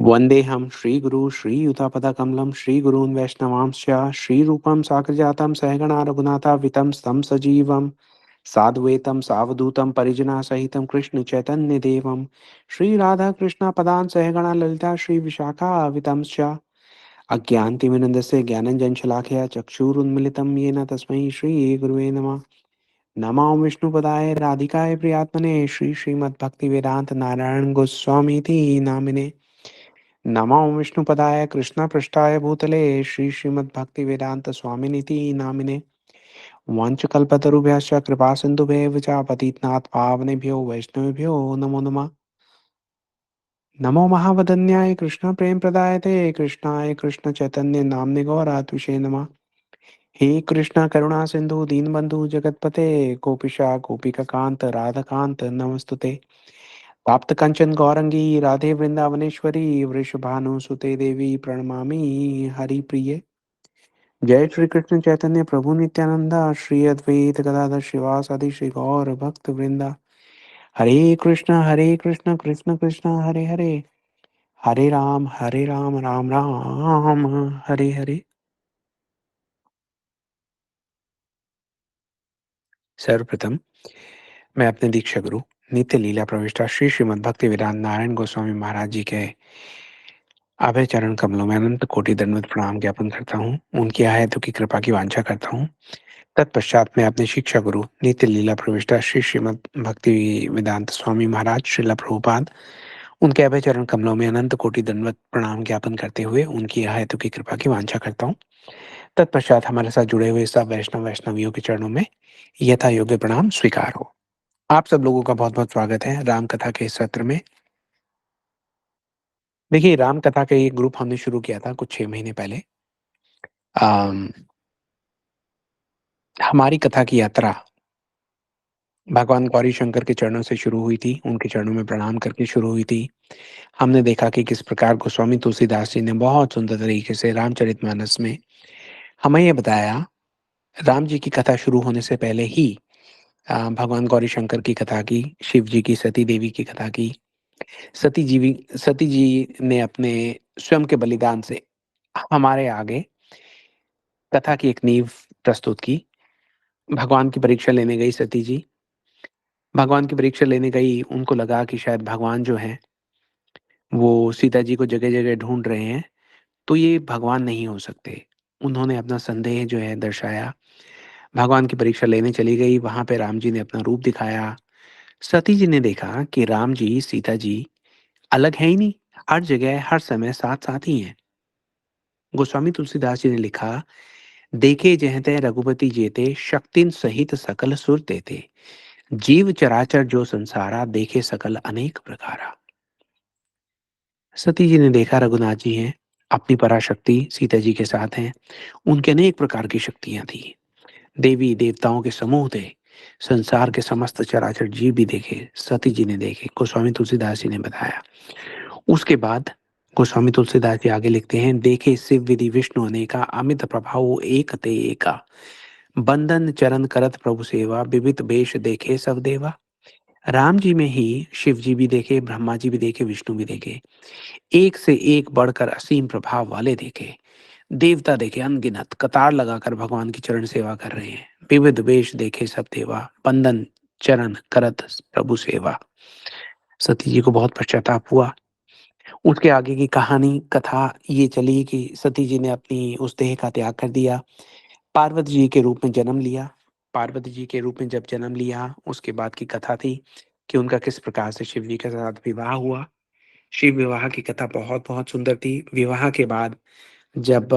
वन्देऽहं श्रीगुरू श्रीयुतापदकमलं श्रीगुरून् वैष्णवांश्च श्रीरूपं साग्रजातं सहगणा रघुनाथान्वितं तं सजीवं साद्वैतं सावधूतं परिजनसहितं कृष्णचैतन्यदेवं श्रीराधाकृष्णपदान् सहगणा ललिता श्रीविशाखान्वितं च अज्ञानतिमिरन्दस्य ज्ञानञ्जनशलाकया चक्षुरुन्मिलितं येन तस्मै श्रीगुरुवे नमः। नमो विष्णुपदाय राधिकाय प्रियात्मने श्रीमद्भक्तिवेदान्त नारायण गोस्वामीति नामिने। नमो विष्णुपदाय कृष्णपृष्ठाय भूतले श्रीमद्भक्तिवेदान्त स्वामिनीति नामिने। वंशकल्पतरुभ्यश्च कृपा सिन्धुभ्येव च पतितनाथ पावनेभ्यो वैष्णवेभ्यो नमो नमः। नमो महावदन्याय कृष्ण प्रेम प्रदायते कृष्णाय कृष्ण चैतन्य नामने गौरात्विषे नमः। हे कृष्ण करुणा सिंधु दीनबंधु जगतपते गोपिशा गोपिका कांत राधा कांत नमस्तुते। ताप्त कंचन गौरंगी राधे वृंदावनेश्वरी वृषभानुसुते देवी प्रणमामि हरिप्रिये। जय श्री कृष्ण चैतन्य प्रभु नित्यानंद श्री अद्वैत गदाधर शिवासादि श्री गौर भक्त वृंदा। हरे कृष्ण कृष्ण कृष्ण हरे हरे, हरे राम राम राम हरे हरे। सर्वप्रथम मैं अपने दीक्षा गुरु नित्य लीला प्रविष्टा श्री श्रीमद् भक्ति वेदांत नारायण गोस्वामी महाराज जी के अभय चरण कमलों में अनंत कोटि दंडवत प्रणाम ज्ञापन करता हूँ। उनकी आयतों की कृपा की वांछा करता हूँ। तत्पश्चात मैं अपने शिक्षा गुरु नित्य लीला प्रविष्टा श्री श्रीमद् भक्ति वेदांत स्वामी महाराज श्रीला प्रभुपाद उनके अभय चरण कमलों में अनंत कोटि दंडवत प्रणाम ज्ञापन करते हुए उनकी आयतों की कृपा की वांछा करता हूँ। तत्पश्चात हमारे साथ जुड़े हुए सब वैष्णवियों के चरणों में यथा योग्य प्रणाम स्वीकार हो। आप सब लोगों का बहुत बहुत स्वागत है राम कथा के इस सत्र में। देखिए, राम कथा का एक ग्रुप हमने शुरू किया था कुछ 6 महीने पहले। अम, हमारी कथा की यात्रा भगवान गौरी शंकर के चरणों से शुरू हुई थी, उनके चरणों में प्रणाम करके शुरू हुई थी। हमने देखा कि किस प्रकार गोस्वामी तुलसीदास जी ने बहुत सुंदर तरीके से रामचरितमानस में हमें ये बताया, राम जी की कथा शुरू होने से पहले ही भगवान गौरी शंकर की कथा की, शिव जी की सती देवी की कथा की। सती जी ने अपने स्वयं के बलिदान से हमारे आगे कथा की एक नींव प्रस्तुत की। भगवान की परीक्षा लेने गई सती जी। भगवान की परीक्षा लेने गई, उनको लगा कि शायद भगवान जो हैं, वो सीता जी को जगह-जगह ढूँढ रहे हैं, तो ये भगवान नहीं हो सकते। उन्होंने अपना संदेह जो है दर्शाया। भगवान की परीक्षा लेने चली गई, वहाँ पे राम जी ने अपना रूप दिखाया। सती जी ने देखा कि राम जी, सीता जी अलग है ही नहीं, हर जगह, हर समय साथ-साथ ही हैं। गोस्वामी तुलसीदास जी ने लिखा, देखे जहाँ ते रघुपति जेते शक्तिन सहित सकल सुर तेते जीव चराचर जो संसारा देखे सकल अनेक प्रकारा। सती जी ने देखा रघुनाथ जी हैं, अपनी पराशक्ति सीता जी के साथ हैं, उनके अनेक प्रकार की शक्तियां थी। देवी देवताओं के समूह थे, संसार के समस्त चराचर जीव भी देखे, सती जी ने देखे, गोस्वामी तुलसीदास जी ने बताया। उसके बाद गोस्वामी तुलसीदास जी आगे लिखते हैं, देखे शिव विधि विष्णु अनेका अमित प्रभाव एक ते एका बंदन चरण करत प्रभु सेवा विविध वेश देखे सब देवा। राम जी में ही शिव जी भी देखे, ब्रह्मा जी भी देखे, विष्णु भी देखे, एक से एक बढ़कर असीम प्रभाव वाले देखे। देवता देखे अनगिनत, कतार लगाकर भगवान की चरण सेवा कर रहे हैं। विविध वेश देखे सब देवा, बंदन चरण करत प्रभु सेवा। सती जी को बहुत पश्चाताप हुआ। उसके आगे की कहानी कथा ये चली कि सती जी ने अपनी उस देह का त्याग कर दिया, पार्वती जी के रूप में जन्म लिया। पार्वती जी के रूप में जब जन्म लिया, उसके बाद की कथा थी कि उनका किस प्रकार से शिव जी के साथ विवाह हुआ। शिव विवाह की कथा बहुत-बहुत सुंदर थी। विवाह के बाद जब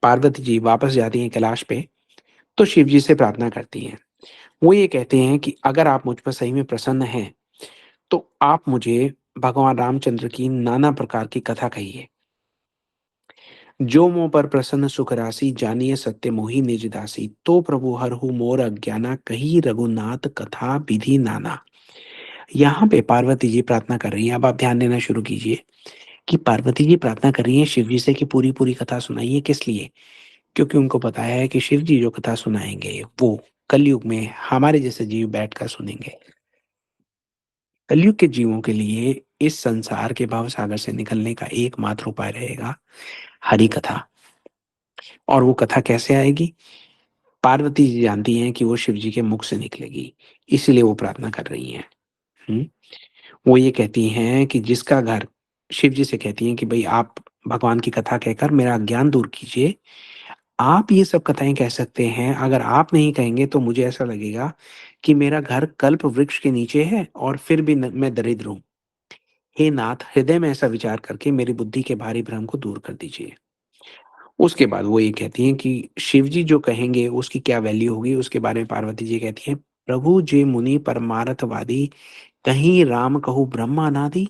पार्वती जी वापस जाती हैं कैलाश पे, तो शिव जी से प्रार्थना करती हैं। वो ये कहते हैं कि अगर आप मुझ पर सही में प्रसन्न हैं, तो आप मुझे भगवान रामचंद्र की नाना प्रकार की कथा कहिए। जो मोह पर प्रसन्न सुख राशि जानिए सत्य मोहि निज दासी तो प्रभु हरहु मोर अज्ञाना कही रघुनाथ कथा विधि नाना। यहाँ पे पार्वती जी प्रार्थना कर रही हैं। अब आप ध्यान देना शुरू कीजिए कि पार्वती जी प्रार्थना कर रही हैं शिव जी से कि पूरी पूरी कथा सुनाइए। किस लिए? क्योंकि उनको पता है कि शिव जी जो कथा सुनाएंगे वो कलयुग में हमारे जैसे जीव बैठकर सुनेंगे। कलयुग के जीवों के लिए इस संसार के भवसागर से निकलने का एकमात्र उपाय रहेगा हरि कथा। और वो कथा कैसे आएगी? पार्वती जी जानती हैं कि वो शिव जी के मुख से निकलेगी, इसीलिए वो प्रार्थना कर रही हैं। हुँ? वो ये कहती हैं कि जिसका घर शिव जी से कहती हैं कि भई आप भगवान की कथा कहकर मेरा अज्ञान दूर कीजिए। आप ये सब कथाएँ कह सकते हैं, अगर आप नहीं कहेंगे तो मुझे ऐसा लगेगा कि मेरा घर कल्प वृक्ष के नीचे है और फिर भी न मैं दरिद्र हूँ। हे नाथ, हृदय में ऐसा विचार करके मेरी बुद्धि के भारी भ्रम को दूर कर दीजिए। उसके बाद वो ये कहती हैं कि शिव जी जो कहेंगे उसकी क्या वैल्यू होगी, उसके बारे में पार्वती जी कहती हैं, प्रभु जे मुनि परमार्थवादी, कहीं राम कहूँ ब्रह्मानादि,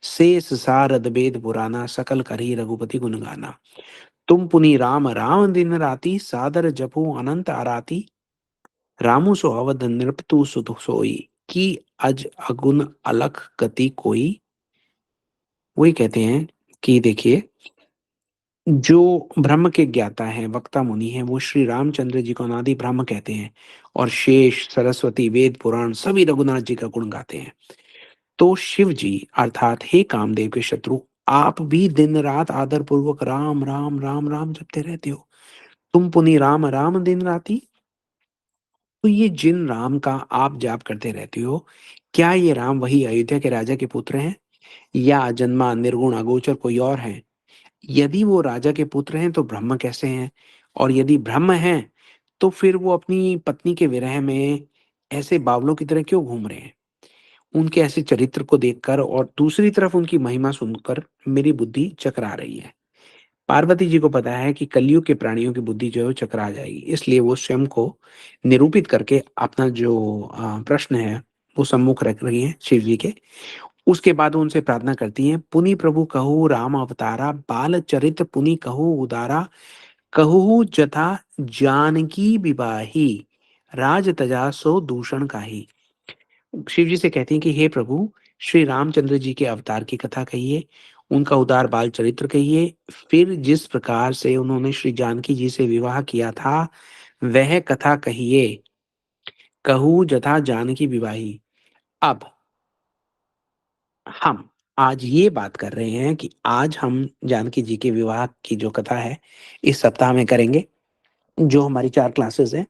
शेष सारद वेद पुराना, सकल करही रघुपति गुण गाना। तुम पुनि राम राम दिन राति, सादर जपू अनंत आराति, रामु सो अवध नृपतु सुत सोई, की अज अगुन अलख गति कोई। वही कहते हैं कि देखिए, जो ब्रह्म के ज्ञाता हैं, वक्ता मुनि हैं, वो श्री रामचंद्र जी को अनादि ब्रह्म कहते हैं और शेष, सरस्वती, वेद, पुराण सभी रघुनाथ जी का गुण गाते हैं। तो शिव जी अर्थात हे कामदेव के शत्रु, आप भी दिन-रात आदरपूर्वक राम, राम, राम, राम जपते रहते हो। तुम पुनि राम, राम दिन राति। तो ये जिन राम का आप जाप करते रहते हो, क्या ये राम वही अयोध्या के राजा के पुत्र हैं या अजन्मा, निर्गुण, अगोचर कोई और हैं? यदि वो राजा के पुत्र हैं तो ब्रह्म कैसे हैं? और यदि ब्रह्म हैं, तो फिर वो अपनी पत्नी के विरह में ऐसे बावलों की तरह क्यों घूम रहे हैं? उनके ऐसे चरित्र को देखकर और दूसरी तरफ उनकी महिमा सुनकर मेरी बुद्धि चकरा रही है। पार्वती जी को पता है कि कलयुग के प्राणियों की बुद्धि जो है वो चकरा जाएगी, इसलिए वो स्वयं को निरूपित करके अपना जो प्रश्न है, वो सम्मुख रख रही हैं शिव जी के। उसके बाद वो उनसे प्रार्थना करती हैं, पुनि प्रभु कहु राम अवतारा, बाल चरित पुनि कहु उदारा, कहु जथा जानकी बिबाही, राज तजा सो दूषण काहि। शिव जी से कहती हैं कि हे प्रभु, श्री रामचंद्र जी के अवतार की कथा कहिए, उनका उदार बाल चरित्र कहिए, फिर जिस प्रकार से उन्होंने श्री जानकी जी से विवाह किया था, वह कथा कहिए, कहूँ जथा जानकी विवाही। अब हम आज ये बात कर रहे हैं कि आज हम जानकी जी के विवाह की जो कथा है, इस सप्ताह में करेंगे, जो हमारी 4 क्लासेस हैं।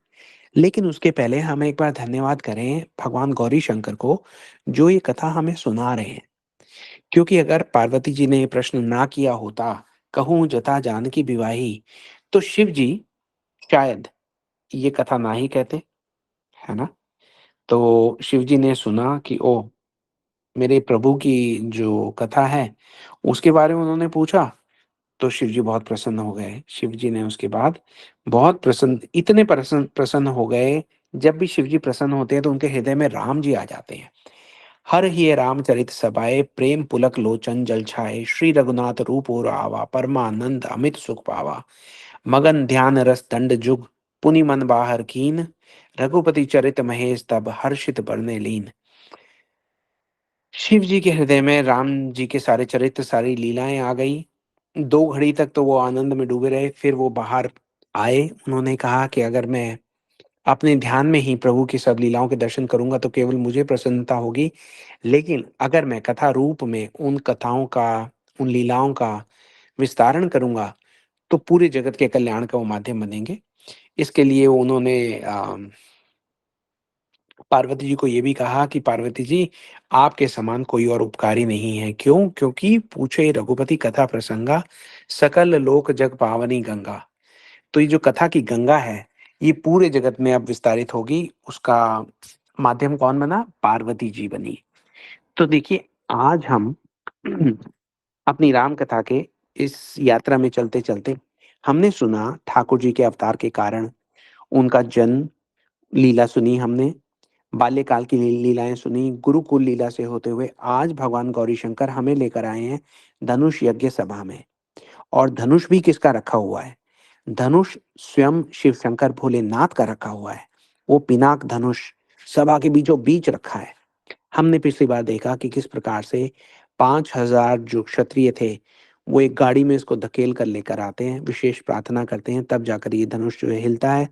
लेकिन उसके पहले हम एक बार धन्यवाद करें भगवान गौरी शंकर को, जो ये कथा हमें सुना रहे हैं। क्योंकि अगर पार्वती जी ने ये प्रश्न ना किया होता, कहूँ जथा जानकी बिवाही, तो शिव जी शायद ये कथा ना ही कहते, है ना? तो शिव जी ने सुना कि ओह! मेरे प्रभु की जो कथा है, उसके बारे में उन्होंने पूछा, तो शिव जी बहुत प्रसन्न हो गए। शिव जी ने उसके बाद बहुत प्रसन्न इतने प्रसन्न हो गए, जब भी शिव जी प्रसन्न होते हैं, तो उनके हृदय में राम जी आ जाते हैं। हर हिये रामचरित सभाए, प्रेम पुलक लोचन जल छाए, श्री रघुनाथ रूप और आवा, परमानंद अमित सुख पावा, मगन ध्यान रस दंड जुग, पुनि मन बाहर कीन, रघुपति चरित महेश तब हर्षित बरने लीन। शिव जी के हृदय में राम जी के सारे चरित्र, सारी लीलाएं आ गई। 2 घड़ी तक तो वो आनंद में डूबे रहे, फिर वो बाहर आए। उन्होंने कहा कि अगर मैं अपने ध्यान में ही प्रभु की सब लीलाओं के दर्शन करूँगा तो केवल मुझे प्रसन्नता होगी। लेकिन अगर मैं कथा रूप में उन कथाओं का, उन लीलाओं का विस्तारण करूँगा, तो पूरे जगत के कल्याण का वो माध्यम बनेंगे। इसके लिए उन्होंने पार्वती जी को ये भी कहा कि पार्वती जी, आपके समान कोई और उपकारी नहीं है। क्यों? क्योंकि पूछे रघुपति कथा प्रसंगा, सकल लोक जग पावनी गंगा। तो ये जो कथा की गंगा है, ये पूरे जगत में अब विस्तारित होगी। उसका माध्यम कौन बना? पार्वती जी बनी। तो देखिए, आज हम अपनी राम कथा के इस यात्रा में चलते-चलते हमने सुना ठाकुर जी के अवतार के कारण, उनका जन्म लीला सुनी हमने, बाल्यकाल की लीलाएँ सुनी, गुरुकुल लीला से होते हुए आज भगवान गौरीशंकर हमें लेकर आए हैं धनुष यज्ञ सभा में। और धनुष भी किसका रखा हुआ है? धनुष स्वयं शिव शंकर भोलेनाथ का रखा हुआ है। वो पिनाक धनुष सभा के बीचों-बीच रखा है। हमने पिछली बार देखा कि किस प्रकार से 5000 जो क्षत्रिय थे, वो एक गाड़ी में इसको धकेल कर लेकर आते हैं, विशेष प्रार्थना करते हैं, तब जाकर ये धनुष जो है हिलता है,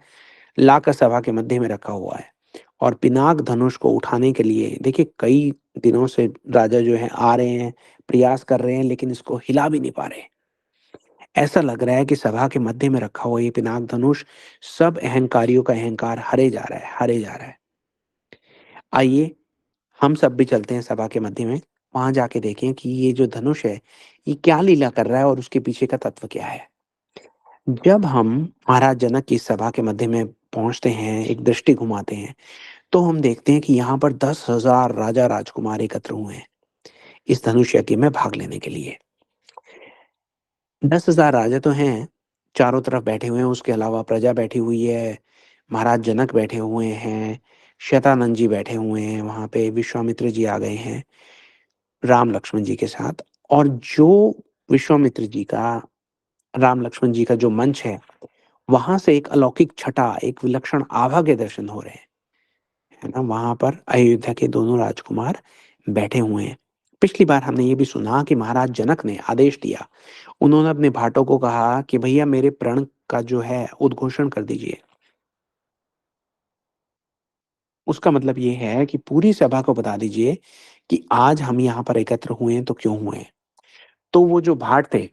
लाकर सभा के मध्य में रखा हुआ है। और पिनाक धनुष को उठाने के लिए देखिए कई दिनों से राजा जो है आ रहे हैं, प्रयास कर रहे हैं लेकिन इसको हिला भी नहीं पा रहे। ऐसा लग रहा है कि सभा के मध्य में रखा हुआ ये पिनाक धनुष सब अहंकारियों का अहंकार हरे जा रहा है, हरे जा रहा है। आइए हम सब भी चलते हैं सभा के मध्य में, वहाँ जाके देखें कि ये जो धनुष है, ये क्या लीला कर रहा है और उसके पीछे का तत्व क्या है? जब हम महाराज जनक की सभा के मध्य में पहुँचते हैं, एक दृष्टि घुमाते हैं, तो हम देखते हैं कि यहाँ पर 10,000 राजा राजकुमार एकत्र हुए हैं, इस धनुष यज्ञ में भाग लेने के लिए। 10,000 राजा तो हैं, चारों तरफ बैठे हुए हैं, उसके अलावा प्रजा बैठी हुई है, महाराज जनक बैठे हुए हैं, शतानंद जी बैठे हुए हैं, वहाँ पे विश्वामित्र जी आ गए हैं, राम लक्ष्मण जी के साथ। और जो विश्वामित्र जी का, राम लक्ष्मण जी का जो मंच है, वहाँ से एक अलौकिक छटा, एक विलक्षण आभा के दर्शन हो रहे हैं, है ना? वहाँ पर अयोध्या के दोनों राजकुमार बैठे हुए हैं। पिछली बार हमने ये भी सुना कि महाराज जनक ने आदेश दिया, उन्होंने अपने भाटों को कहा कि भैया मेरे प्रण का जो है उद्घोषण कर दीजिए। उसका मतलब ये है कि पूरी सभा को बता दीजिए कि आज हम यहाँ पर एकत्र हुए हैं तो क्यों हुए हैं। तो वो जो भाट थे,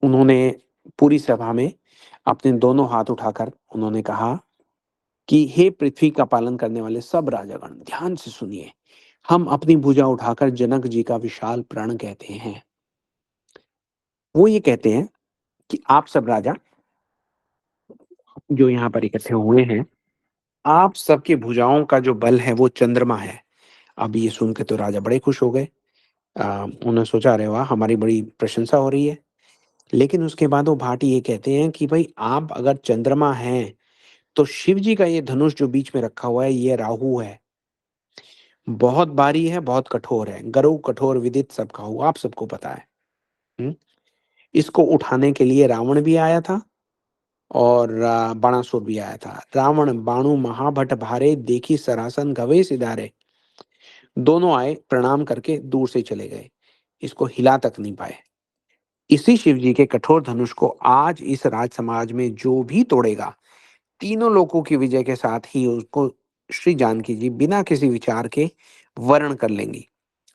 उन्होंने पूरी सभा में अपने दोनों हाथ उठाकर उन्होंने कहा कि हे पृथ्वी का पालन करने वाले सब राजागण, ध्यान से सुनिए। हम अपनी भुजा उठाकर जनक जी का विशाल प्रण कहते हैं। वो ये कहते हैं कि आप सब राजा जो यहाँ पर इकट्ठे हुए हैं, आप सबकी भुजाओं का जो बल है वो चंद्रमा है। अब ये सुन के तो राजा बड़े खुश हो गए। उन्होंने सोचा अरे वाह! हमारी बड़ी प्रशंसा हो रही है। लेकिन उसके बाद वो भाटी ये कहते हैं कि भई आप अगर चंद्रमा हैं, तो शिव जी का ये धनुष जो बीच में रखा हुआ है, ये राहु है। बहुत भारी है, बहुत कठोर है। गरुड़ कठोर विदित सब खाऊ, आप सबको पता है। हुँ? इसको उठाने के लिए रावण भी आया था और बाणासुर भी आया था। रावण बाणु महाभट भारे, देखी सरासन गवे सिधारे। दोनों आए, प्रणाम करके दूर से चले गए। इसको हिला तक नहीं पाए। इसी शिव जी के कठोर धनुष को आज इस राज समाज में जो भी तोड़ेगा, तीनों लोकों की विजय के साथ ही उसको श्री जानकी जी बिना किसी विचार के वर्ण कर लेंगी।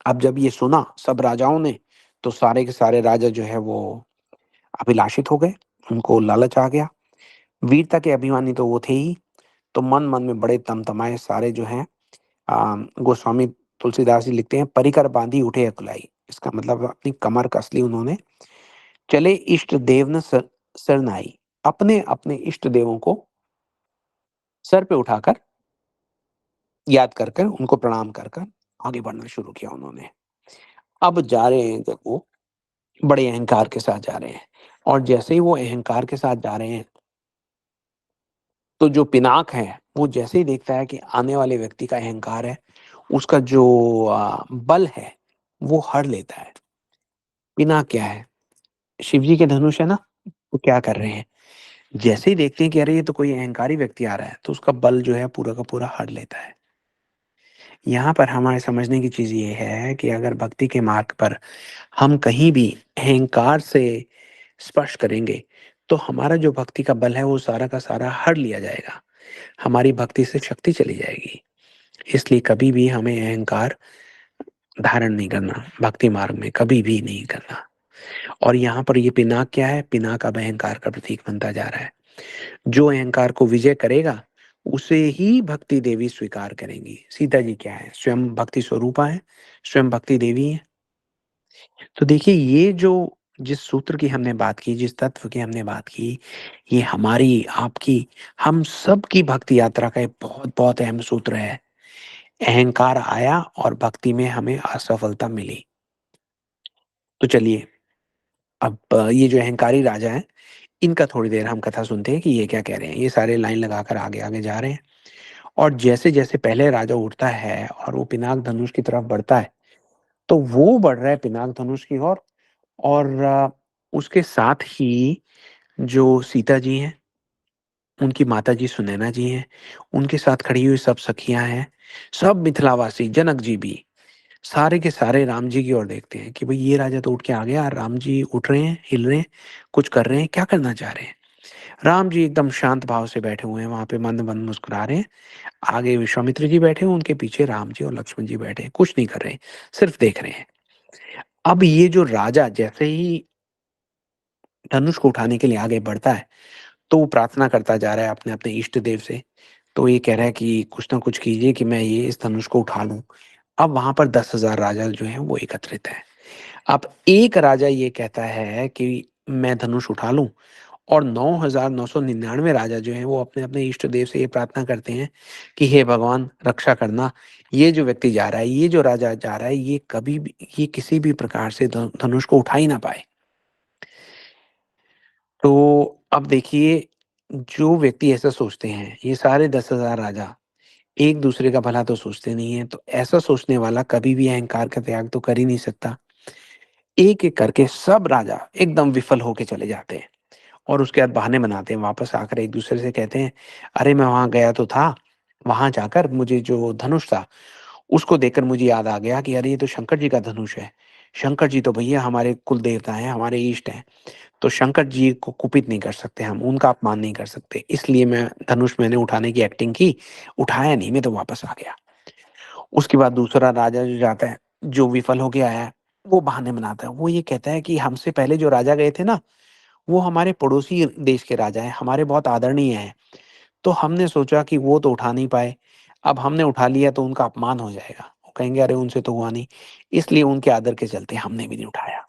अब जब ये सुना सब राजाओं ने, तो सारे के सारे राजा जो है वो अभिलाषित हो गए, उनको लालच आ गया। वीरता के अभिमानी तो वो थे ही, तो मन-मन में बड़े तमतमाए सारे जो हैं। गोस्वामी तुलसीदास जी लिखते हैं, "परिकर बाँधी उठे अकुलाई।" इसका मतलब अपनी कमर कस ली उन्होंने। चले इष्ट देव न सरनाई। अपने-अपने इष्ट देवों को सर पे उठाकर, याद कर कर, उनको प्रणाम कर कर आगे बढ़ना शुरू किया उन्होंने। अब जा रहे हैं जब वो, बड़े अहंकार के साथ जा रहे हैं और जैसे ही वो अहंकार के साथ जा रहे हैं, तो जो पिनाक है, वो जैसे ही देखता है कि आने वाले व्यक्ति का अहंकार है, उसका जो बल है, वो हर लेता है। पिनाक क्या है? शिव जी के धनुष है ना, वो क्या कर रहे हैं? जैसे ही देखते हैं कि अरे ये तो कोई अहंकारी व्यक्ति आ रहा है, तो उसका बल जो है पूरा का पूरा हर लेता है। यहाँ पर हमारे समझने की चीज़ ये है कि अगर भक्ति के मार्ग पर हम कहीं भी अहंकार से स्पर्श करेंगे, तो हमारा जो भक्ति का बल है वो सारा का सारा हर लिया जाएगा। हमारी भक्ति से शक्ति चली जाएगी। इसलिए कभी भी हमें अहंकार धारण नहीं करना, भक्ति मार्ग में कभी भी नहीं करना। और यहाँ पर ये पिनाक क्या है? पिनाक अब अहंकार का प्रतीक बनता जा रहा है। जो अहंकार को विजय करेगा, उसे ही भक्ति देवी स्वीकार करेंगी। सीता जी क्या है? स्वयं भक्ति स्वरूपा है, स्वयं भक्ति देवी हैं। तो देखिए ये जो जिस सूत्र की हमने बात की, जिस तत्व की हमने बात की, ये हमारी, आपकी, हम सब की भक्ति यात्रा का एक बहुत-बहुत अहम सूत्र है। अहंकार आया और भक्ति में हमें असफलता मिली। तो चलिए अब ये जो अहंकारी राजा हैं, इनका थोड़ी देर हम कथा सुनते हैं कि ये क्या कह रहे हैं। ये सारे लाइन लगाकर आगे-आगे जा रहे हैं और जैसे-जैसे पहले राजा उठता है और वो पिनाक धनुष की तरफ बढ़ता है, तो वो बढ़ रहा है पिनाक धनुष की ओर और उसके साथ ही जो सीता जी हैं, उनकी माताजी सुनैना जी हैं, उनके साथ खड़ी हुई सब सखियाँ हैं, सब मिथिलावासी, जनक जी भी, सारे के सारे राम जी की ओर देखते हैं कि भई ये राजा तो उठ के आ गया, राम जी उठ रहे हैं, हिल रहे हैं, कुछ कर रहे हैं, क्या करना चाह रहे हैं? राम जी एकदम शांत भाव से बैठे हुए हैं, वहाँ पे मंद-मंद मुस्कुरा रहे हैं। आगे विश्वामित्र जी बैठे हैं, उनके पीछे राम जी और लक्ष्मण जी बैठे हैं, कुछ नहीं कर रहे हैं, सिर्फ देख रहे हैं। अब ये जो राजा जैसे ही धनुष को उठाने के लिए आगे बढ़ता है, तो वो प्रार्थना करता जा रहा है अपने-अपने इष्ट देव से। तो ये कह रहा है कि कुछ न कुछ कीजिए कि मैं ये इस धनुष को उठा लूँ। अब वहाँ पर 10,000 राजा जो हैं वो एकत्रित हैं। अब एक राजा ये कहता है कि मैं धनुष उठा लूँ और 9,999 राजा जो हैं वो अपने-अपने इष्ट देव से ये प्रार्थना करते हैं कि हे भगवान रक्षा करना, ये जो व्यक्ति जा रहा है, ये जो राजा जा रहा है, ये कभी भी ये किसी भी प्रकार से धनुष को उठा ही ना पाए। तो अब देखिए, जो व्यक्ति ऐसा सोचते हैं, ये सारे 10,000 राजा एक-दूसरे का भला तो सोचते नहीं हैं, तो ऐसा सोचने वाला कभी भी अहंकार का त्याग तो कर ही नहीं सकता। एक-एक करके सब राजा एकदम विफल होके चले जाते हैं और उसके बाद बहाने बनाते हैं, वापस आकर एक-दूसरे से कहते हैं, "अरे! मैं वहाँ गया तो था, वहाँ जाकर मुझे जो धनुष था, उसको देखकर मुझे याद आ गया कि अरे! ये तो शंकर जी का धनुष है। शंकर जी तो भैया हमारे कुल देवता हैं, हमारे इष्ट हैं। तो शंकर जी को कुपित नहीं कर सकते हम, उनका अपमान नहीं कर सकते। इसलिए मैं धनुष मैंने उठाने की एक्टिंग की, उठाया नहीं, मैं तो वापस आ गया। उसके बाद दूसरा राजा जो जाता है, जो विफल होके आया है, वो बहाने बनाता है। वो ये कहता है कि हमसे पहले जो राजा गए थे ना, वो हमारे पड़ोसी देश के राजा हैं, हमारे बहुत आदरणीय हैं। तो हमने सोचा कि वो तो उठा नहीं पाए, अब हमने उठा लिया तो उनका अपमान हो जाएगा। वो कहेंगे अरे उनसे तो हुआ नहीं, इसलिए उनके आदर के चलते हमने भी नहीं उठाया।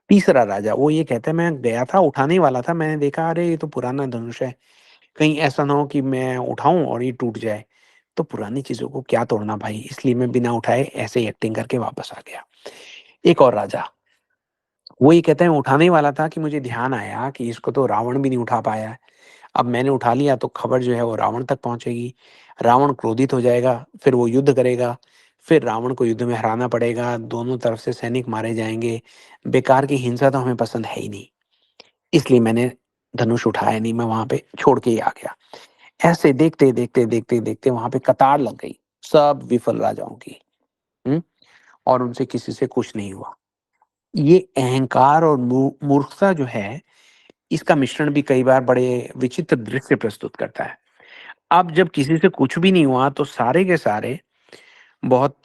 तीसरा राजा वो ये कहता है मैं गया था, उठाने ही वाला था, मैंने देखा अरे ये तो पुराना धनुष है, कहीं ऐसा ना हो कि मैं उठाऊँ और ये टूट जाए। तो पुरानी चीज़ों को क्या तोड़ना भाई, इसलिए मैं बिना उठाए ऐसे ही एक्टिंग करके वापस आ गया। एक और राजा, वो ये कहता है मैं उठाने ही वाला था कि मुझे ध्यान आया कि इसको तो रावण भी नहीं उठा पाया है। अब मैंने उठा लिया तो खबर जो है वो रावण तक पहुँचेगी। रावण क्रोधित हो जाएगा, फिर वो युद्ध करेगा, फिर रावण को युद्ध में हराना पड़ेगा, दोनों तरफ से सैनिक मारे जाएँगे। बेकार की हिंसा तो हमें पसंद है ही नहीं। इसलिए मैंने धनुष उठाया नहीं, मैं वहाँ पे छोड़ के ही आ गया। ऐसे देखते वहाँ पे कतार लग गई, सब विफल राजाओं की। हुँ? और उनसे किसी से कुछ नहीं हुआ। ये अहंकार और मूर्खता जो है, इसका मिश्रण भी कई बार बड़े विचित्र दृश्य प्रस्तुत करता है। अब जब किसी से कुछ भी नहीं हुआ तो सारे के सारे बहुत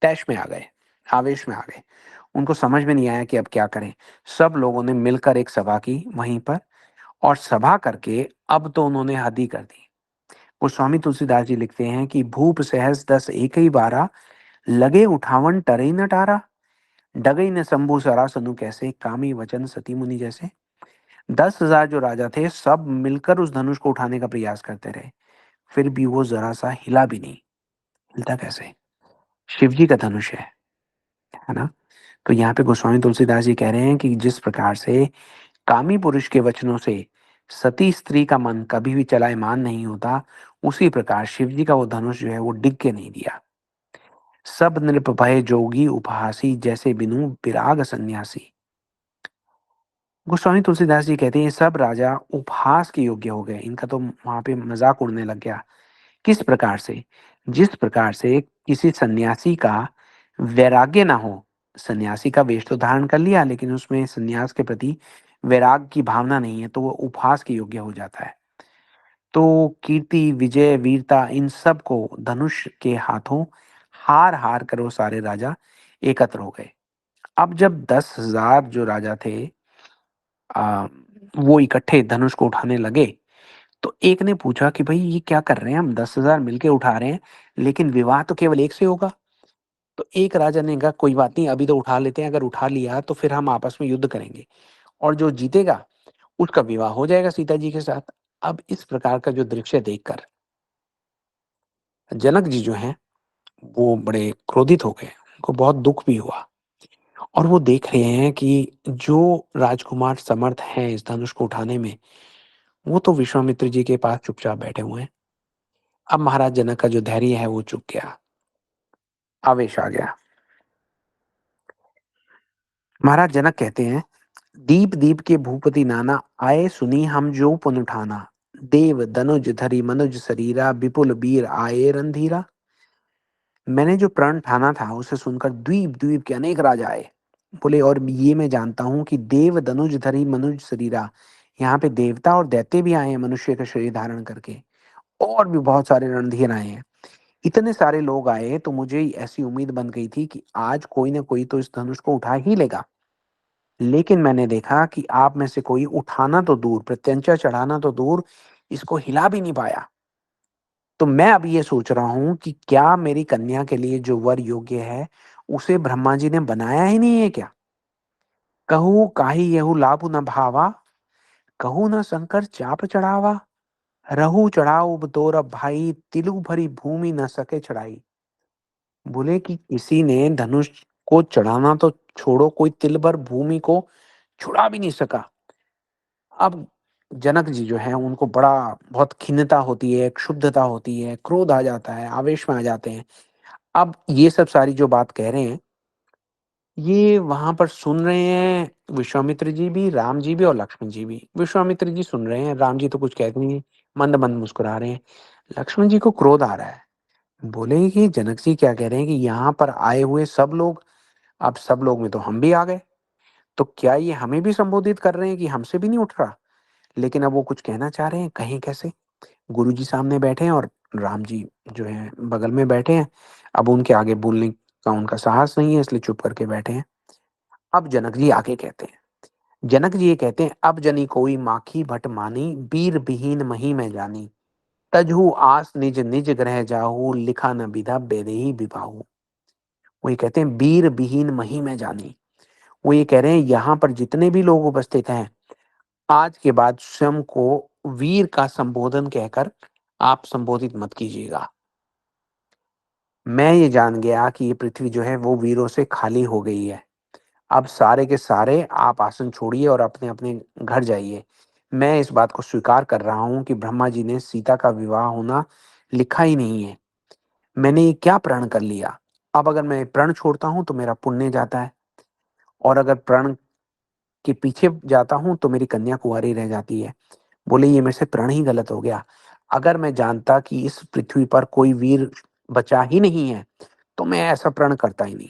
तैश में आ गए, आवेश में आ गए। उनको समझ में नहीं आया कि अब क्या करें। सब लोगों ने मिलकर एक सभा की वहीं पर और सभा करके अब तो उन्होंने हद ही कर दी। गोस्वामी तुलसीदास जी लिखते हैं कि भूप सहज दस एकई बारा, लगे उठावन टरई न टारा, डगई न शंभु सरासनु कैसे, कामी वचन सती मुनि जैसे। 10,000 जो राजा थे सब मिलकर उस धनुष को उठाने का प्रयास करते रहे, फिर भी वो जरा सा हिला भी नहीं। हिलता कैसे? शिव जी का धनुष है ना? तो यहाँ पे गोस्वामी तुलसीदास जी कह रहे हैं कि जिस प्रकार से कामी पुरुष के वचनों से सती स्त्री का मन कभी भी चलायमान नहीं होता, उसी प्रकार शिव जी का वो धनुष जो है वो डिग के नहीं दिया। सब नृप भय जोगी उपहासी, जैसे बिनु विराग सन्यासी। गोस्वामी तुलसीदास जी कहते हैं ये सब राजा उपहास के योग्य हो गए, इनका तो वहां पे मजाक उड़ने लग गया। किस प्रकार से? जिस प्रकार से किसी सन्यासी का वैराग्य ना हो, सन्यासी का वेश तो धारण कर लिया लेकिन उसमें सन्यास के प्रति वैराग की भावना नहीं है, तो वो उपहास के योग्य हो जाता है। तो कीर्ति, विजय, वीरता इन सब को धनुष के हाथों हार-हार कर वो सारे राजा एकत्र हो गए। अब जब 10,000 जो राजा थे अ, वो इकट्ठे धनुष को उठाने लगे, तो एक ने पूछा कि भई ये क्या कर रहे हैं हम 10,000 मिलके उठा रहे हैं, लेकिन विवाह तो केवल एक से होगा। तो एक राजा ने कहा कोई बात नहीं अभी तो उठा लेते हैं, अगर उठा लिया तो फिर हम आपस में युद्ध करेंगे और जो जीतेगा उसका विवाह हो जाएगा सीता जी के साथ। अब इस प्रकार का जो दृश्य देखकर जनक जी जो हैं वो बड़े क्रोधित हो गए, उनको बहुत दुःख भी हुआ और वो देख रहे हैं कि जो राजकुमार समर्थ हैं इस धनुष को उठाने में, वो तो विश्वामित्र जी के पास चुपचाप बैठे हुए हैं। अब महाराज जनक का जो धैर्य है वो चूक गया, आवेश आ गया। महाराज जनक कहते हैं, "दीप दीप के भूपति नाना, आए सुनी हम जो पुन उठाना। देव दनुज धरि मनुज शरीरा, विपुल बीर आए रणधीरा।" मैंने जो प्रण ठाना था उसे सुनकर द्वीप द्वीप के अनेक राजा आए। बोले और ये मैं जानता हूँ कि देव धनुष धरी मनुज शरीरा, यहाँ पे देवता और दैत्य भी आए हैं मनुष्य का शरीर धारण करके, और भी बहुत सारे रणधीर आए हैं। इतने सारे लोग आए तो मुझे ऐसी उम्मीद बन गई थी कि आज कोई ना कोई तो इस धनुष को उठा ही लेगा। लेकिन मैंने देखा कि आप में से कोई उठाना तो दूर, प्रत्यंचा चढ़ाना तो दूर, इसको हिला भी नहीं पाया। तो मैं अब ये सोच रहा हूँ कि क्या मेरी कन्या के लिए जो वर योग्य है, उसे ब्रह्मा जी ने बनाया ही नहीं है क्या? कहूँ काहि यहु लाभु न भावा, कहूँ न शंकर चाप चढ़ावा, रहु चढ़ाऊ बतोर भाई, तिलु भरी भूमि न सके चढ़ाई। बोले कि किसी ने धनुष को चढ़ाना तो छोड़ो, कोई तिल भर भूमि को छुड़ा भी नहीं सका। अब जनक जी जो हैं उनको बड़ा बहुत खिन्नता होती है, क्षुब्धता होती है, क्रोध आ जाता है, आवेश में आ जाते हैं। अब ये सब सारी जो बात कह रहे हैं, ये वहाँ पर सुन रहे हैं विश्वामित्र जी भी, राम जी भी और लक्ष्मण जी भी। विश्वामित्र जी सुन रहे हैं, राम जी तो कुछ कहते नहीं, मंद-मंद मुस्कुरा रहे हैं। लक्ष्मण जी को क्रोध आ रहा है। बोले कि जनक जी क्या कह रहे हैं कि यहाँ पर आए हुए सब लोग, अब सब लोग में तो हम भी आ गए, तो क्या ये हमें भी संबोधित कर रहे हैं कि हमसे भी नहीं उठ रहा? लेकिन अब वो कुछ कहना चाह रहे हैं, कहें कैसे? गुरुजी सामने बैठे हैं और राम जी जो हैं बगल में बैठे हैं। अब उनके आगे बोलने का उनका साहस नहीं है, इसलिए चुप करके बैठे हैं। अब जनक जी आगे कहते हैं, जनक जी ये कहते हैं, "अब जनि कोई माखी भट मानी, बीर बिहीन मही मैं जानी। तजहु आस निज निज गृह जाहु, लिखा न बिधा बेदेही बिभाहु।" वो ये कहते हैं, "बीर बिहीन मही मैं जानी।" वो ये कह रहे हैं, यहाँ पर जितने भी लोग उपस्थित हैं, आज के बाद स्वयं को वीर का संबोधन कहकर आप संबोधित मत कीजिएगा। मैं ये जान गया कि ये पृथ्वी जो है वो वीरों से खाली हो गई है। अब सारे के सारे आप आसन छोड़िए और अपने-अपने घर जाइए। मैं इस बात को स्वीकार कर रहा हूँ कि ब्रह्मा जी ने सीता का विवाह होना लिखा ही नहीं है। मैंने ये क्या प्रण कर लिया? अब अगर मैं प्रण छोड़ता हूँ तो मेरा पुण्य जाता है, और अगर प्रण के पीछे जाता हूँ तो मेरी कन्या कुँवारी रह जाती है। बोले ये मेरे से प्रण ही गलत हो गया। अगर मैं जानता कि इस पृथ्वी पर कोई वीर बचा ही नहीं है, तो मैं ऐसा प्रण करता ही नहीं।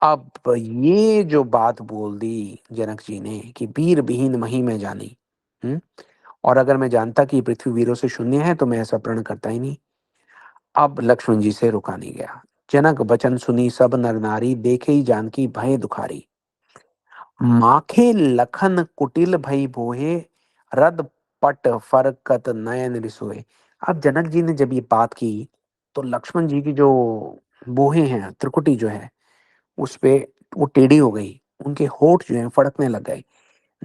अब ये जो बात बोल दी जनक जी ने कि वीर विहीन मही मैं जानी, हुँ? और अगर मैं जानता कि ये पृथ्वी वीरों से शून्य है, तो मैं ऐसा प्रण करता ही नहीं। अब लक्ष्मण जी से रुका नहीं गया। जनक बचन सुनी सब नर नारी, देखे ही जानकी भय दुखारी। माखे लखन कुटिल भई बोहे, रद पट फरकत नयन रिसोए। अब जनक जी ने जब ये बात की, तो लक्ष्मण जी की जो बोहें हैं, त्रिकुटी जो है, उसपे वो टेढ़ी हो गई। उनके होंठ जो हैं फड़कने लग गए,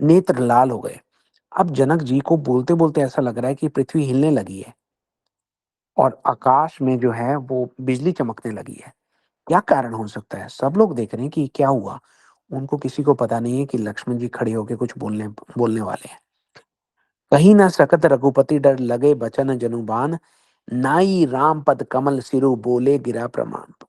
नेत्र लाल हो गए। अब जनक जी को बोलते-बोलते ऐसा लग रहा है कि पृथ्वी हिलने लगी है और आकाश में जो है वो बिजली चमकने लगी है। क्या कारण हो सकता है? सब लोग देख रहे हैं कि क्या हुआ? उनको किसी को पता नहीं है कि लक्ष्मण जी खड़े होके कुछ बोलने बोलने वाले हैं। कहीं न सकत रघुपति डर लगे बचन जनुबान, नाई राम पद कमल सिरु बोले गिरा प्रमाण।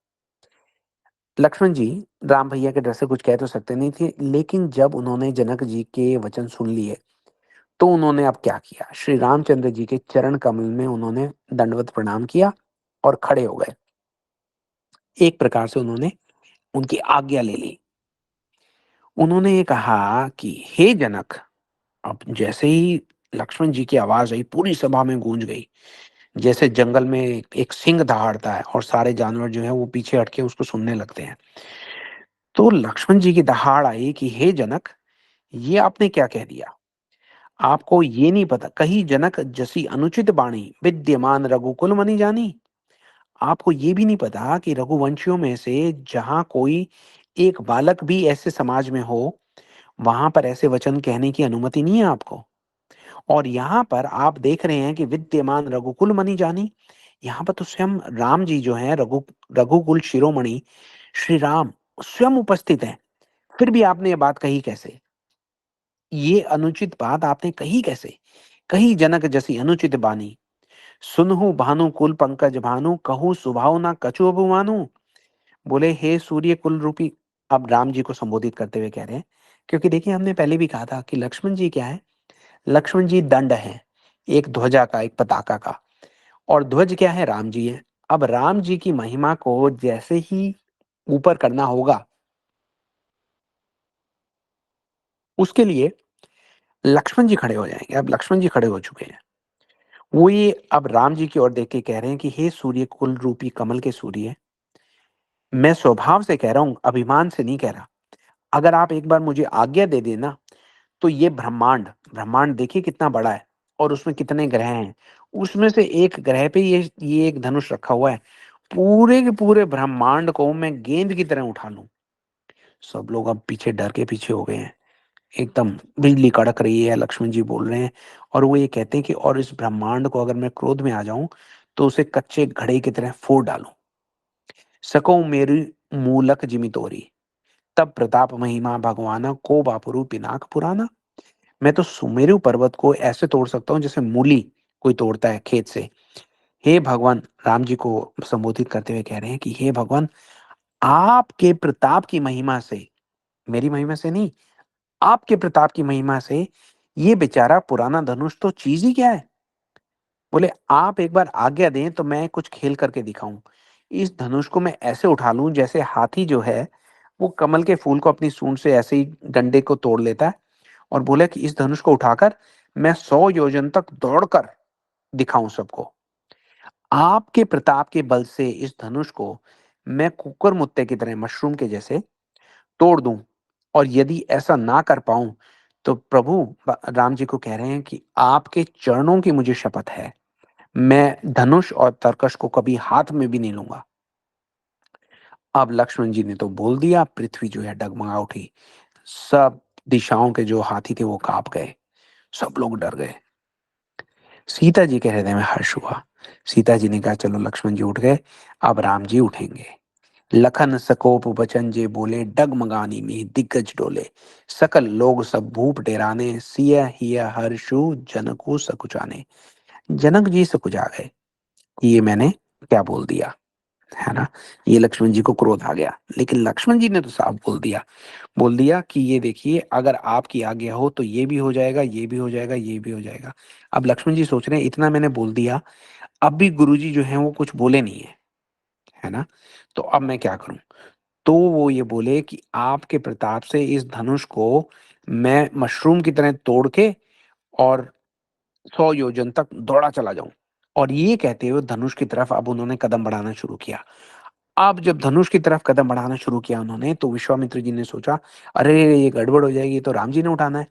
लक्ष्मण जी राम भैया के डर से कुछ कह तो सकते नहीं थे, लेकिन जब उन्होंने जनक जी के वचन सुन लिए, तो उन्होंने अब क्या किया? श्री रामचंद्र जी के चरण कमल में उन्होंने दंडवत प्रणाम किया और खड़े हो गए। एक प्रकार से उन्होंने उनकी आज्ञा ले ली। उन्होंने ये कहा कि हे जनक, अब जैसे ही लक्ष्मण जी की आवाज़ आई, पूरी सभा में गूंज गई। जैसे जंगल में एक सिंह दहाड़ता है और सारे जानवर जो हैं वो पीछे हट के उसको सुनने लगते हैं। तो लक्ष्मण जी की दहाड़ आई कि हे जनक, ये आपने क्या कह दिया? आपको ये नहीं पता, कही जनक जसी अनुचित बाणी, विद्यमान रघुकुल मनि जानी। आपको ये भी नहीं पता कि रघुवंशियों में से जहाँ कोई एक बालक भी ऐसे समाज में हो, वहाँ पर ऐसे वचन कहने की अनुमति नहीं है आपको। और यहाँ पर आप देख रहे हैं कि विद्यमान रघुकुल मनि जानी, यहाँ पर तो स्वयं राम जी जो हैं रघुकुल शिरोमणि श्री राम स्वयं उपस्थित हैं। फिर भी आपने ये बात कही कैसे? ये अनुचित बात आपने कही कैसे? कही जनक जसी अनुचित बानी, सुनहु भानु कुल पंकज भानु, कहूँ सुभाव ना कछु अभु मानु। बोले हे सूर्य कुल रूपी, अब राम जी को संबोधित करते हुए कह रहे हैं, क्योंकि देखिए हमने पहले भी कहा था कि लक्ष्मण जी क्या है? लक्ष्मण जी दंड हैं, एक ध्वजा का, एक पताका का, और ध्वज क्या है? राम जी हैं। अब राम जी की महिमा को जैसे ही ऊपर करना होगा, उसके लिए लक्ष्मण जी खड़े हो जाएँगे। अब लक्ष्मण जी खड़े हो चुके हैं। वो ये अब राम जी की ओर देख के कह रहे हैं कि हे सूर्य कुल रूपी कमल के सूर्य, मैं स्वभाव से कह रहा हूँ, अभिमान से नहीं कह रहा। अगर आप एक बार मुझे आज्ञा दे दें ना, तो ये ब्रह्मांड ब्रह्मांड देखिए कितना बड़ा है और उसमें कितने ग्रह हैं। उसमें से एक ग्रह पे ये एक धनुष रखा हुआ है। पूरे के पूरे ब्रह्मांड को मैं गेंद की तरह उठा लूँ। सब लोग अब पीछे डर के पीछे हो गए हैं। एकदम बिजली कड़क रही है, लक्ष्मण जी बोल रहे हैं और वो ये कहते हैं कि और इस ब्रह्मांड को अगर मैं क्रोध में आ जाऊँ, तो उसे कच्चे घड़े की तरह फोड़ डालूँ। सकऊँ मेरी मूलक जिमि तोरी, तब प्रताप महिमा भगवाना को बापुरु पिनाक पुराना। मैं तो सुमेरु पर्वत को ऐसे तोड़ सकता हूँ जैसे मूली कोई तोड़ता है खेत से। हे भगवान, राम जी को संबोधित करते हुए कह रहे हैं कि हे भगवान, आपके प्रताप की महिमा से, मेरी महिमा से नहीं, आपके प्रताप की महिमा से ये बेचारा पुराना धनुष तो चीज ही क्या है। बोले आप एक बार आज्ञा दें तो मैं कुछ खेल करके दिखाऊं। इस धनुष को मैं ऐसे उठा लूं जैसे हाथी जो है वो कमल के फूल को अपनी सूंड से ऐसे ही डंडे को तोड़ लेता है, और बोले कि इस धनुष को उठाकर मैं 100 योजन तक दौड़कर दिखाऊं सबको। आपके प्रताप के बल से इस धनुष को मैं कुकर मुत्ते की तरह मशरूम के जैसे तोड़ दूं, और यदि ऐसा ना कर पाऊं तो प्रभु राम जी को कह रहे हैं कि आपके चरणों की मुझे शपथ है, मैं धनुष और तरकश को कभी हाथ में भी नहीं लूंगा। अब लक्ष्मण जी ने तो बोल दिया, पृथ्वी जो है डगमगा उठी। सब दिशाओं के जो हाथी थे वो कांप गए। सब लोग डर गए। सीता जी के हृदय में हर्ष हुआ। सीता जी ने कहा चलो लक्ष्मण जी उठ गए, अब राम जी उठेंगे। लखन सकोप बचन जे बोले, डगमगानी में दिग्गज डोले। सकल लोग सब भूप डेराने, सिया हिया हर्षु जनकु सकुचाने। जनक जी सकुचा गए कि ये मैंने क्या बोल दिया, है ना। ये लक्ष्मण जी को क्रोध आ गया, लेकिन लक्ष्मण जी ने तो साफ बोल दिया कि ये देखिए अगर आपकी आज्ञा हो तो ये भी हो जाएगा, ये भी हो जाएगा, ये भी हो जाएगा। अब लक्ष्मण जी सोच रहे हैं इतना मैंने बोल दिया, अब भी गुरुजी जो हैं वो कुछ बोले नहीं है ना? तो अब मैं क्या करूँ? तो वो ये बोले कि आपके प्रताप से इस धनुष को मैं मशरूम की तरह तोड़ के और 100 योजन तक दौड़ा चला जाऊँ। और ये कहते हुए धनुष की तरफ अब उन्होंने कदम बढ़ाना शुरू किया। अब जब धनुष की तरफ कदम बढ़ाना शुरू किया उन्होंने, तो विश्वामित्र जी ने सोचा, अरे! ये गड़बड़ हो जाएगी, ये तो राम जी ने उठाना है।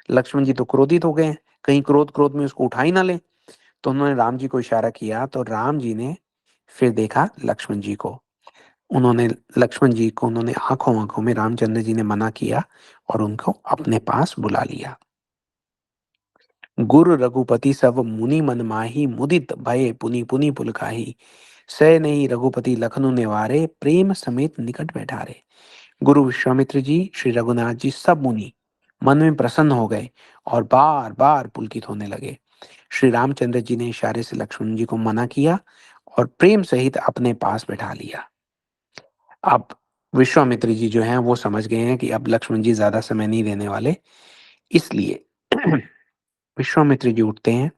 लक्ष्मण जी तो क्रोधित हो गए हैं, कहीं क्रोध-क्रोध में उसको उठा ही ना लें। तो उन्होंने राम जी को इशारा किया, तो राम जी ने फिर देखा लक्ष्मण जी को। उन्होंने लक्ष्मण जी को उन्होंने आँखों-आँखों में रामचंद्र जी ने मना किया और उनको अपने पास बुला लिया। गुरु रघुपति सब मुनि मन माही, मुदित भये पुनि पुनि पुलकाही। सै नहीं रघुपति लखनऊ निवारे, प्रेम समेत निकट बैठारे। गुरु विश्वामित्र जी, श्री रघुनाथ जी सब मुनि मन में प्रसन्न हो गए और बार बार पुलकित होने लगे। श्री रामचंद्र जी ने इशारे से लक्ष्मण जी को मना किया और प्रेम सहित अपने पास बैठा लिया। अब विश्वामित्र जी जो हैं वो समझ गए हैं कि अब लक्ष्मण जी ज्यादा समय नहीं देने वाले, इसलिए विश्वामित्र जी उठते हैं।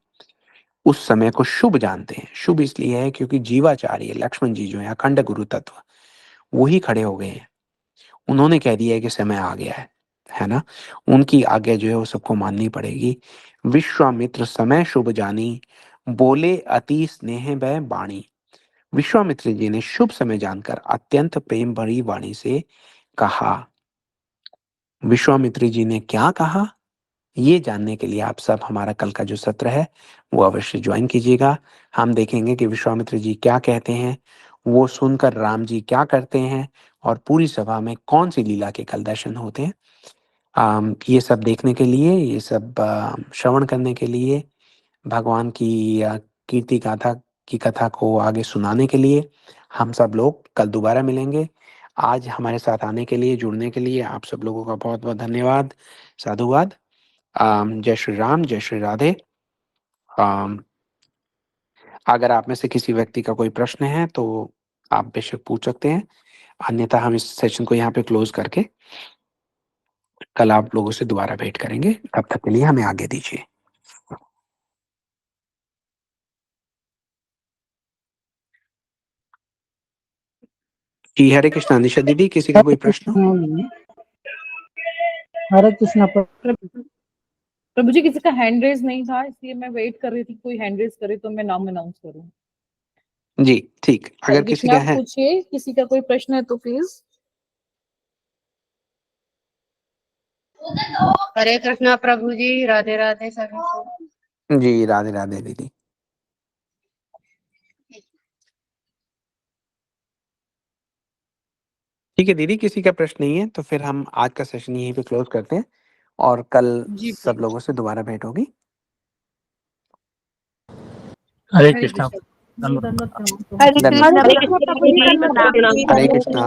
उस समय को शुभ जानते हैं। शुभ इसलिए है क्योंकि जीवाचार्य लक्ष्मण जी जो है अखंड गुरु तत्व, वो ही खड़े हो गए हैं। उन्होंने कह दिया है कि समय आ गया है ना? उनकी आज्ञा जो है वो सबको माननी पड़ेगी। विश्वामित्र समय शुभ जानी, बोले अति स्नेह वै वाणी। विश्वामित्र जी ने शुभ समय जानकर अत्यंत प्रेम भरी वाणी से कहा। विश्वामित्र जी ने क्या कहा? ये जानने के लिए आप सब हमारा कल का जो सत्र है वो अवश्य ज्वाइन कीजिएगा। हम देखेंगे कि विश्वामित्र जी क्या कहते हैं, वो सुनकर राम जी क्या करते हैं और पूरी सभा में कौन सी लीला के कल दर्शन होते हैं। ये सब देखने के लिए, ये सब श्रवण करने के लिए, भगवान की कीर्ति गाथा की कथा को आगे सुनाने के लिए हम सब लोग कल दोबारा मिलेंगे। आज हमारे साथ आने के लिए, जुड़ने के लिए आप सब लोगों का बहुत बहुत धन्यवाद। साधुवाद। जय श्री राम, जय श्री राधे। अम, अगर आप में से किसी व्यक्ति का कोई प्रश्न है तो आप बेशक पूछ सकते हैं, अन्यथा हम इस सेशन को यहाँ पे क्लोज करके कल आप लोगों से दोबारा भेंट करेंगे। तब तक के लिए हमें आगे दीजिए। जी हरे कृष्णा। निशा दीदी, किसी का कोई प्रश्न? हरे हरे कृष्णा प्रभु जी, किसी का हैंड रेज नहीं था, इसलिए मैं वेट कर रही थी कोई हैंड रेज करे तो मैं नाम अनाउंस करूं। जी ठीक, अगर हरे किसी कृष्णा, का है। पूछिए, किसी का कोई प्रश्न है तो प्लीज। हरे कृष्णा प्रभु जी, राधे राधे सभी को। जी राधे राधे दीदी। ठीक है दीदी, किसी का प्रश्न नहीं है तो फिर हम आज का सेशन यहीं पे क्लोज करते हैं और कल जी सब लोगों से दोबारा भेंट होगी। हरे हरे कृष्णा कृष्ण। धन्यवाद। धन्यवाद। हरे कृष्णा प्रभु जी, हरे कृष्णा।